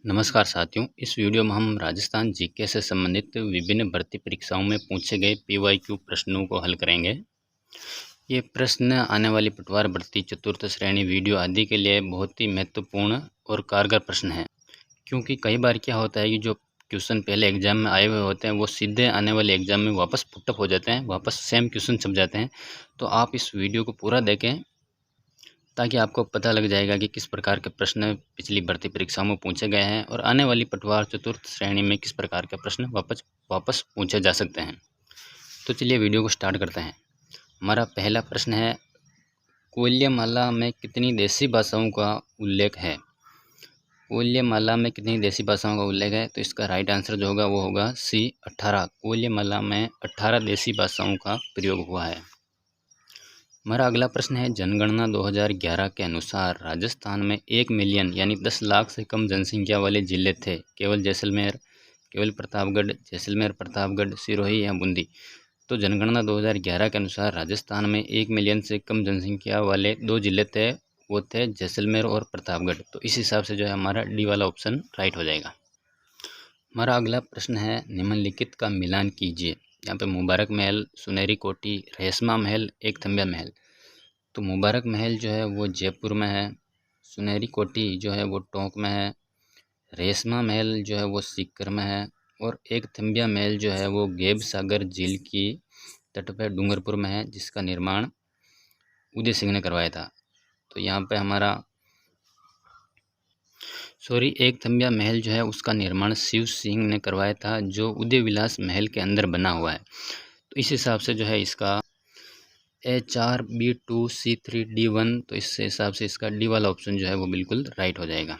नमस्कार साथियों, इस वीडियो में हम राजस्थान जीके से संबंधित विभिन्न भर्ती परीक्षाओं में पूछे गए पीवाईक्यू प्रश्नों को हल करेंगे। ये प्रश्न आने वाली पटवार भर्ती, चतुर्थ श्रेणी, वीडियो आदि के लिए बहुत ही महत्वपूर्ण और कारगर प्रश्न हैं, क्योंकि कई बार क्या होता है कि जो क्वेश्चन पहले एग्जाम में आए हुए होते हैं वो सीधे आने वाले एग्जाम में वापस पुटअप हो जाते हैं, वापस सेम क्वेश्चन छप जाते हैं। तो आप इस वीडियो को पूरा देखें ताकि आपको पता लग जाएगा कि किस प्रकार के प्रश्न पिछली भर्ती परीक्षाओं में पूछे गए हैं और आने वाली पटवार चतुर्थ श्रेणी में किस प्रकार के प्रश्न वापस पूछे जा सकते हैं। तो चलिए वीडियो को स्टार्ट करते हैं। हमारा पहला प्रश्न है, कोल्यमाला में कितनी देसी भाषाओं का उल्लेख है? कोल्यमाला में कितनी देसी भाषाओं का उल्लेख है? तो इसका राइट आंसर जो होगा वो होगा सी, 18। कोल्यमाला में 18 देसी भाषाओं का प्रयोग हुआ है। हमारा अगला प्रश्न है, जनगणना 2011 के अनुसार राजस्थान में 1 मिलियन यानी 10 लाख से कम जनसंख्या वाले जिले थे? केवल जैसलमेर, केवल प्रतापगढ़, जैसलमेर प्रतापगढ़, सिरोही या बूंदी? तो जनगणना 2011 के अनुसार राजस्थान में 1 मिलियन से कम जनसंख्या वाले 2 जिले थे, वो थे जैसलमेर और प्रतापगढ़। तो इस हिसाब से जो है हमारा डी वाला ऑप्शन राइट हो जाएगा। हमारा अगला प्रश्न है, निम्नलिखित का मिलान कीजिए। यहाँ पे मुबारक महल, सुनहरी कोठी, रेशमा महल, एक थम्बिया महल। तो मुबारक महल जो है वो जयपुर में है, सुनहरी कोठी जो है वो टोंक में है, रेशमा महल जो है वो सीकर में है और एक थम्बिया महल जो है वो गेब सागर झील की तट पर डूंगरपुर में है, जिसका निर्माण उदय सिंह ने करवाया था। तो यहाँ पे हमारा एक थम्बिया महल जो है उसका निर्माण शिव सिंह ने करवाया था, जो उदय विलास महल के अंदर बना हुआ है। तो इस हिसाब से जो है इसका A4 B2 C3 D1, तो इस हिसाब से इसका डी वाला ऑप्शन जो है वो बिल्कुल राइट हो जाएगा।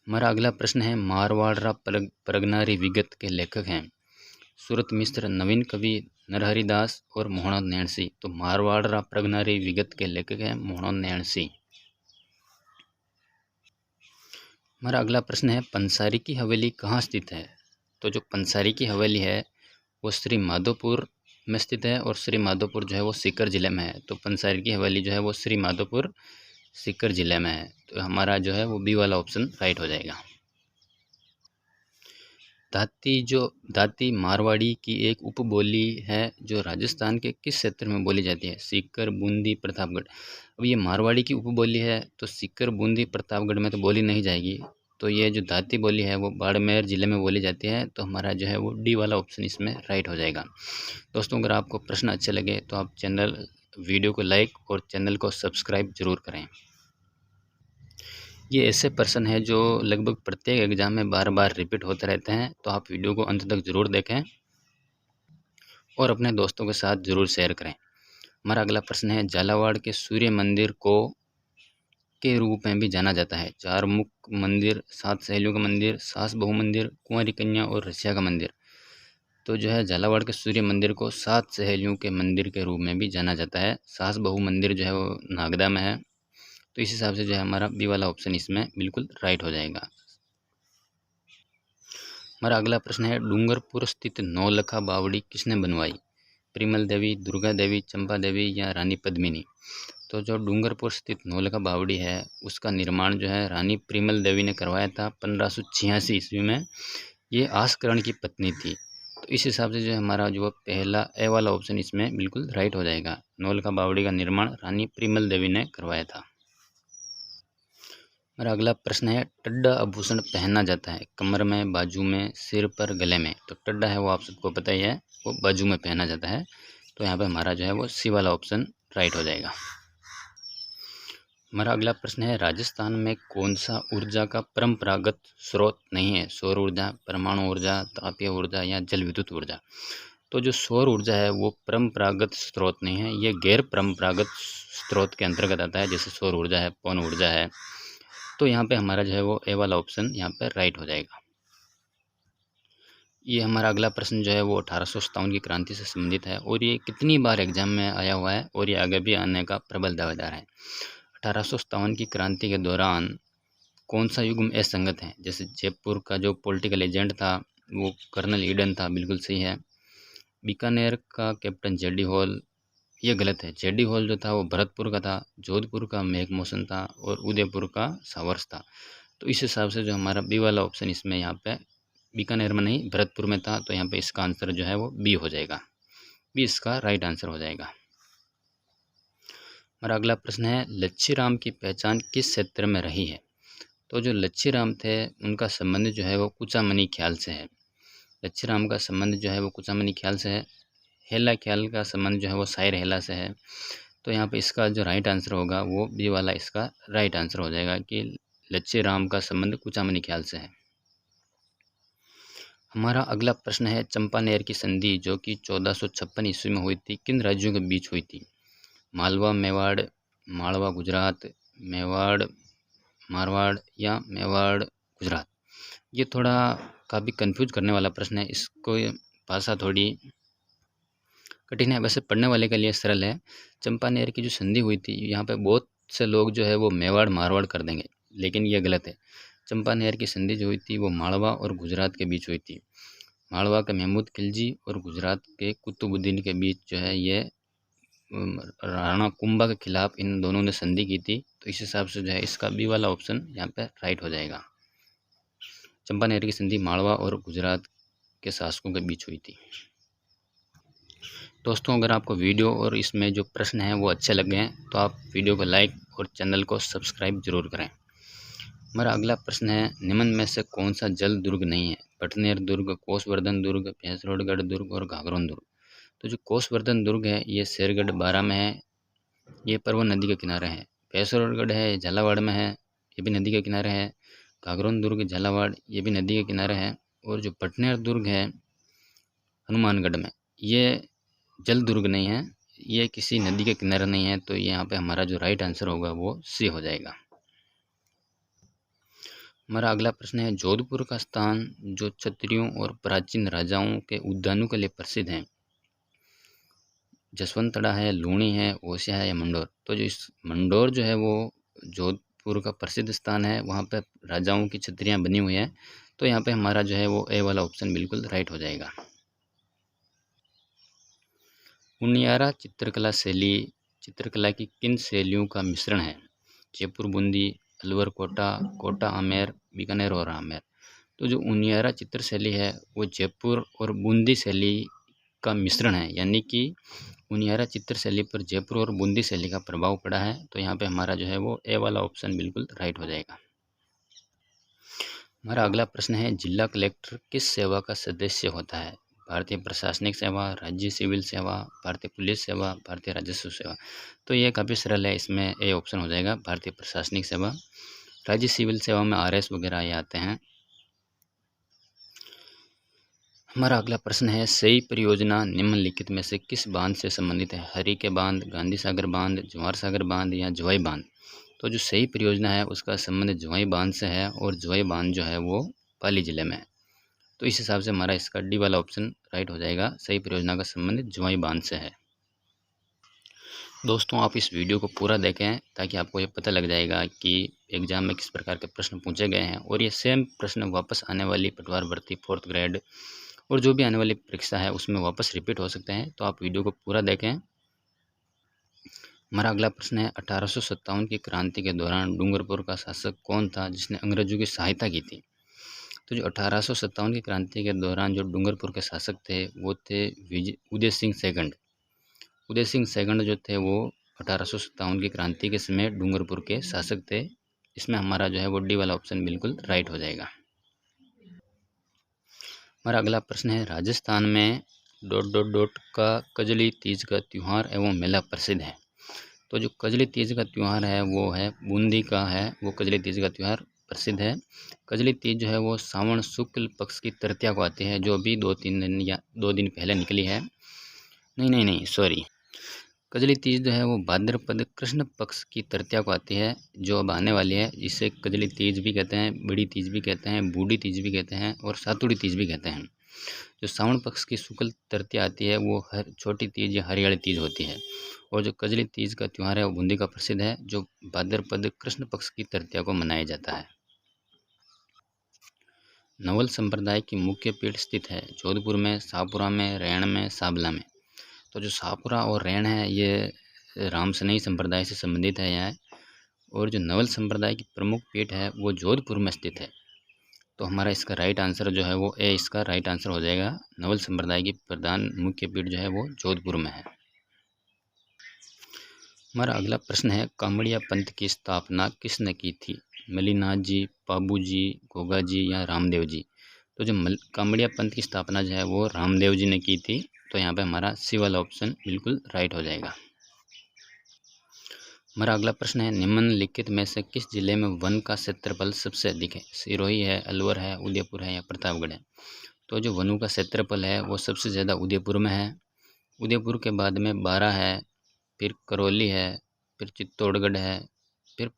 हमारा अगला प्रश्न है, मारवाड़ा प्रगनारी विगत के लेखक हैं? सूरत मिश्र, नवीन कवि, नरहरि दास और मोहन नैणसी। तो मारवाड़ा प्रगनारी विगत के लेखक हैं मोहन नैणसी। हमारा अगला प्रश्न है, पंसारी की हवेली कहाँ स्थित है? तो जो पंसारी की हवेली है वो श्री माधोपुर में स्थित है और श्री माधोपुर जो है वो सीकर जिले में है। तो पंसारी की हवेली जो है वो श्री माधोपुर सीकर जिले में है। तो हमारा जो है वो बी वाला ऑप्शन राइट हो जाएगा। दाती मारवाड़ी की एक उपबोली है जो राजस्थान के किस क्षेत्र में बोली जाती है? सीकर, बूंदी, प्रतापगढ़। अब ये मारवाड़ी की उपबोली है तो सीकर, बूंदी, प्रतापगढ़ में तो बोली नहीं जाएगी। तो ये जो दाती बोली है वो बाड़मेर जिले में बोली जाती है। तो हमारा जो है वो डी वाला ऑप्शन इसमें राइट हो जाएगा। दोस्तों, अगर आपको प्रश्न अच्छे लगे तो आप वीडियो को लाइक और चैनल को सब्सक्राइब जरूर करें। ये ऐसे प्रश्न है जो लगभग प्रत्येक एग्जाम में बार बार रिपीट होते रहते हैं, तो आप वीडियो को अंत तक जरूर देखें और अपने दोस्तों के साथ जरूर शेयर करें। हमारा अगला प्रश्न है, झालावाड़ के सूर्य मंदिर को के रूप में भी जाना जाता है? 4 मुख मंदिर, 7 सहेलियों का मंदिर, सास बहू मंदिर, कुंवारी कन्या और रसिया का मंदिर। तो जो है झालावाड़ के सूर्य मंदिर को 7 सहेलियों के मंदिर के रूप में भी जाना जाता है। सास बहू मंदिर जो है वो नागदा में है। तो इस हिसाब से जो है हमारा बी वाला ऑप्शन इसमें बिल्कुल राइट हो जाएगा। हमारा अगला प्रश्न है, डूंगरपुर स्थित नौलखा बावड़ी किसने बनवाई? परिमल देवी, दुर्गा देवी, चंपा देवी या रानी पद्मिनी? तो जो डूंगरपुर स्थित नौलखा बावड़ी है उसका निर्माण जो है रानी परिमल देवी ने करवाया था 1586 ईस्वी में। ये आसकरण की पत्नी थी। तो इस हिसाब से जो है हमारा जो पहला ए वाला ऑप्शन इसमें बिल्कुल राइट हो जाएगा। नौलखा बावड़ी का निर्माण रानी परिमल देवी ने करवाया था। मेरा अगला प्रश्न है, टड्डा आभूषण पहना जाता है कमर में, बाजू में, सिर पर, गले में? तो टड्डा है वो आप सबको पता ही है, वो बाजू में पहना जाता है। तो यहाँ पे हमारा जो है वो सी वाला ऑप्शन राइट हो जाएगा। हमारा अगला प्रश्न है, राजस्थान में कौन सा ऊर्जा का परंपरागत स्रोत नहीं है? सौर ऊर्जा, परमाणु ऊर्जा, तापीय ऊर्जा या जल विद्युत ऊर्जा? तो जो सौर ऊर्जा है वो परंपरागत स्रोत नहीं है, ये गैर परंपरागत स्रोत के अंतर्गत आता है, जैसे सौर ऊर्जा है, पवन ऊर्जा है। तो यहाँ पे हमारा जो है वो ए वाला ऑप्शन यहाँ पे राइट हो जाएगा। ये हमारा अगला प्रश्न जो है वो 1857 की क्रांति से संबंधित है और ये कितनी बार एग्जाम में आया हुआ है और ये आगे भी आने का प्रबल दावेदार है। 1857 की क्रांति के दौरान कौन सा युग्म असंगत है? जैसे जयपुर का जो पॉलिटिकल एजेंट था वो कर्नल ईडन था, बिल्कुल सही है। बीकानेर का कैप्टन जेडी हॉल, ये गलत है। जेडी हॉल जो था वो भरतपुर का था, जोधपुर का मेघमोहन था और उदयपुर का सावर्स था। तो इस हिसाब से जो हमारा बी वाला ऑप्शन इसमें यहाँ पे बीकानेर में नहीं भरतपुर में था, तो यहाँ पे इसका आंसर जो है वो बी हो जाएगा। बी इसका राइट आंसर हो जाएगा। हमारा अगला प्रश्न है लच्छीराम की पहचान किस क्षेत्र में रही है? तो जो लच्छीराम थे उनका संबंध जो है वो कुचामनी ख्याल से है। लच्छीराम का संबंध जो है वो कुचामनी ख्याल से है। हेला ख्याल का संबंध जो है वो शायर हेला से है। तो यहाँ पे इसका जो राइट आंसर होगा वो बी वाला इसका राइट आंसर हो जाएगा कि लच्छीराम का संबंध कुचामनी ख्याल से है। हमारा अगला प्रश्न है चंपानेर की संधि जो कि 1456 ईस्वी में हुई थी किन राज्यों के बीच हुई थी? मालवा मेवाड़, मालवा गुजरात, मेवाड़ मारवाड़ या मेवाड़ गुजरात। ये थोड़ा काफ़ी कंफ्यूज करने वाला प्रश्न है, इसको भाषा थोड़ी कठिन है, वैसे पढ़ने वाले के लिए सरल है। चंपानेर की जो संधि हुई थी यहाँ पे बहुत से लोग जो है वो मेवाड़ मारवाड़ कर देंगे, लेकिन ये गलत है। चंपानेर की संधि जो हुई थी वो मालवा और गुजरात के बीच हुई थी। मालवा के महमूद खिलजी और गुजरात के कुतुबुद्दीन के बीच जो है ये राणा कुंभा के खिलाफ इन दोनों ने संधि की थी। तो इस हिसाब से जो है इसका बी वाला ऑप्शन यहाँ पे राइट हो जाएगा। चंपानेर की संधि मालवा और गुजरात के शासकों के बीच हुई थी। दोस्तों अगर आपको वीडियो और इसमें जो प्रश्न हैं वो अच्छे लगे हैं तो आप वीडियो को लाइक और चैनल को सब्सक्राइब जरूर करें। हमारा अगला प्रश्न है निम्न में से कौन सा जल दुर्ग नहीं है? भटनेर दुर्ग, कोसवर्धन दुर्ग, भैंसरोडगढ़ दुर्ग और घाघरोन दुर्ग। तो जो कोसवर्धन दुर्ग है ये शेरगढ़ बारा में है, ये परवन नदी के किनारे है। भैंसरोडगढ़ है झालावाड़ में है, ये भी नदी के किनारे है। घाघरोन दुर्ग झालावाड़ ये भी नदी के किनारे है। और जो भटनेर दुर्ग है हनुमानगढ़ में, ये जल दुर्ग नहीं है, ये किसी नदी के किनारे नहीं है। तो यहाँ पे हमारा जो राइट आंसर होगा वो सी हो जाएगा। हमारा अगला प्रश्न है जोधपुर का स्थान जो क्षत्रियों और प्राचीन राजाओं के उद्यानों के लिए प्रसिद्ध है, जसवंतड़ा है, लूणी है, ओसिया है या मंडोर। तो जो इस मंडोर जो है वो जोधपुर का प्रसिद्ध स्थान है, वहाँ पे राजाओं की छत्रियाँ बनी हुई हैं। तो यहाँ पे हमारा जो है वो ए वाला ऑप्शन बिल्कुल राइट हो जाएगा। उनियारा चित्रकला शैली चित्रकला की किन शैलियों का मिश्रण है? जयपुर बूंदी, अलवर कोटा, कोटा आमेर, बीकानेर और आमेर। तो जो उनियारा चित्र शैली है वो जयपुर और बूंदी शैली का मिश्रण है, यानी कि उनियारा चित्र शैली पर जयपुर और बूंदी शैली का प्रभाव पड़ा है। तो यहाँ पे हमारा जो है वो ए वाला ऑप्शन बिल्कुल राइट हो जाएगा। हमारा अगला प्रश्न है जिला कलेक्टर किस सेवा का सदस्य होता है? भारतीय प्रशासनिक सेवा, राज्य सिविल सेवा, भारतीय पुलिस सेवा, भारतीय राजस्व सेवा। तो ये काफ़ी सरल है, इसमें ए ऑप्शन हो जाएगा भारतीय प्रशासनिक सेवा। राज्य सिविल सेवा में आरएस वगैरह ये आते हैं। हमारा अगला प्रश्न है सही परियोजना निम्नलिखित में से किस बांध से संबंधित है? हरी के बांध, गांधी सागर बांध, जवाहर सागर बांध या जवाई बांध। तो जो सही परियोजना है उसका संबंध जवाई बांध से है, और जवाई बांध जो है वो पाली जिले में है। तो इस हिसाब से हमारा इसका डी वाला ऑप्शन राइट हो जाएगा। सही परियोजना का संबंध जवाई बांध से है। दोस्तों आप इस वीडियो को पूरा देखें ताकि आपको ये पता लग जाएगा कि एग्ज़ाम में किस प्रकार के प्रश्न पूछे गए हैं, और ये सेम प्रश्न वापस आने वाली पटवार भर्ती 4th ग्रेड और जो भी आने वाली परीक्षा है उसमें वापस रिपीट हो सकते हैं। तो आप वीडियो को पूरा देखें। हमारा अगला प्रश्न है 1857 की क्रांति के दौरान डूंगरपुर का शासक कौन था जिसने अंग्रेजों की सहायता की थी? तो जो 1857 की क्रांति के दौरान जो डूंगरपुर के शासक थे वो थे उदय सिंह सेकंड। उदय सिंह सेकंड जो थे वो 1857 की क्रांति के समय डूंगरपुर के शासक थे। इसमें हमारा जो है वो डी वाला ऑप्शन बिल्कुल राइट हो जाएगा। हमारा अगला प्रश्न है राजस्थान में ... का कजली तीज का त्यौहार एवं मेला प्रसिद्ध है। तो जो कजली तीज का त्यौहार है वो है बूंदी का है, वो कजली तीज का त्यौहार प्रसिद्ध है। कजली तीज जो है वो सावन शुक्ल पक्ष की तृतीया को आती है, जो अभी 2-3 दिन या 2 दिन पहले निकली है। नहीं सॉरी, कजली तीज जो है वो भाद्रपद कृष्ण पक्ष की तृतीया को आती है, जो अब आने वाली है। जिसे कजली तीज भी कहते हैं, बड़ी तीज भी कहते हैं, बूढ़ी तीज भी कहते हैं और सातुड़ी तीज भी कहते हैं। जो सावन पक्ष की शुक्ल तृतीया आती है वो हर छोटी तीज या हरियाली तीज होती है, और जो कजली तीज का त्यौहार है वो बूंदी का प्रसिद्ध है, जो भाद्रपद कृष्ण पक्ष की तृतीया को मनाया जाता है। नवल संप्रदाय की मुख्य पीठ स्थित है जोधपुर में, शाहपुरा में, रैण में, साबला में। तो जो शाहपुरा और रैण है ये राम सनई संप्रदाय से संबंधित है यहाँ, और जो नवल संप्रदाय की प्रमुख पीठ है वो जोधपुर में स्थित है। तो हमारा इसका राइट आंसर जो है वो ए इसका राइट आंसर हो जाएगा। नवल संप्रदाय की प्रधान मुख्य पीठ जो है वो जोधपुर में है। हमारा अगला प्रश्न है, कामड़िया पंथ की स्थापना किसने की थी? मलिनाथ जी, पाबू जी, गोगा जी या रामदेव जी? तो जो कामड़िया पंथ की स्थापना जो है वो रामदेव जी ने की थी। तो यहाँ पे हमारा सी वाला ऑप्शन बिल्कुल राइट हो जाएगा। हमारा अगला प्रश्न है, निम्नलिखित में से किस जिले में वन का क्षेत्रफल सबसे अधिक है? सिरोही है, अलवर है, उदयपुर है या प्रतापगढ़ है? तो जो वनों का क्षेत्रफल है वो सबसे ज़्यादा उदयपुर में है। उदयपुर के बाद में बारा है, फिर करौली है, फिर चित्तौड़गढ़ है, फिर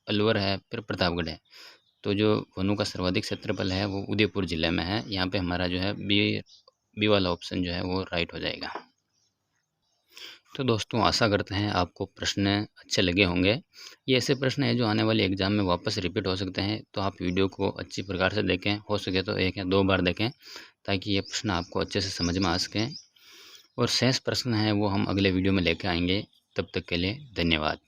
अलवर है, फिर प्रतापगढ़ है। तो जो वनों का सर्वाधिक क्षेत्रफल है वो उदयपुर ज़िले में है। यहाँ पे हमारा जो है बी वाला ऑप्शन जो है वो राइट हो जाएगा। तो दोस्तों आशा करते हैं आपको प्रश्न अच्छे लगे होंगे। ये ऐसे प्रश्न हैं जो आने वाले एग्ज़ाम में वापस रिपीट हो सकते हैं। तो आप वीडियो को अच्छी प्रकार से देखें, हो सके तो 1 या 2 बार देखें ताकि ये प्रश्न आपको अच्छे से समझ में आ सकें। और शेष प्रश्न हैं वो हम अगले वीडियो में लेकर आएंगे। तब तक के लिए धन्यवाद।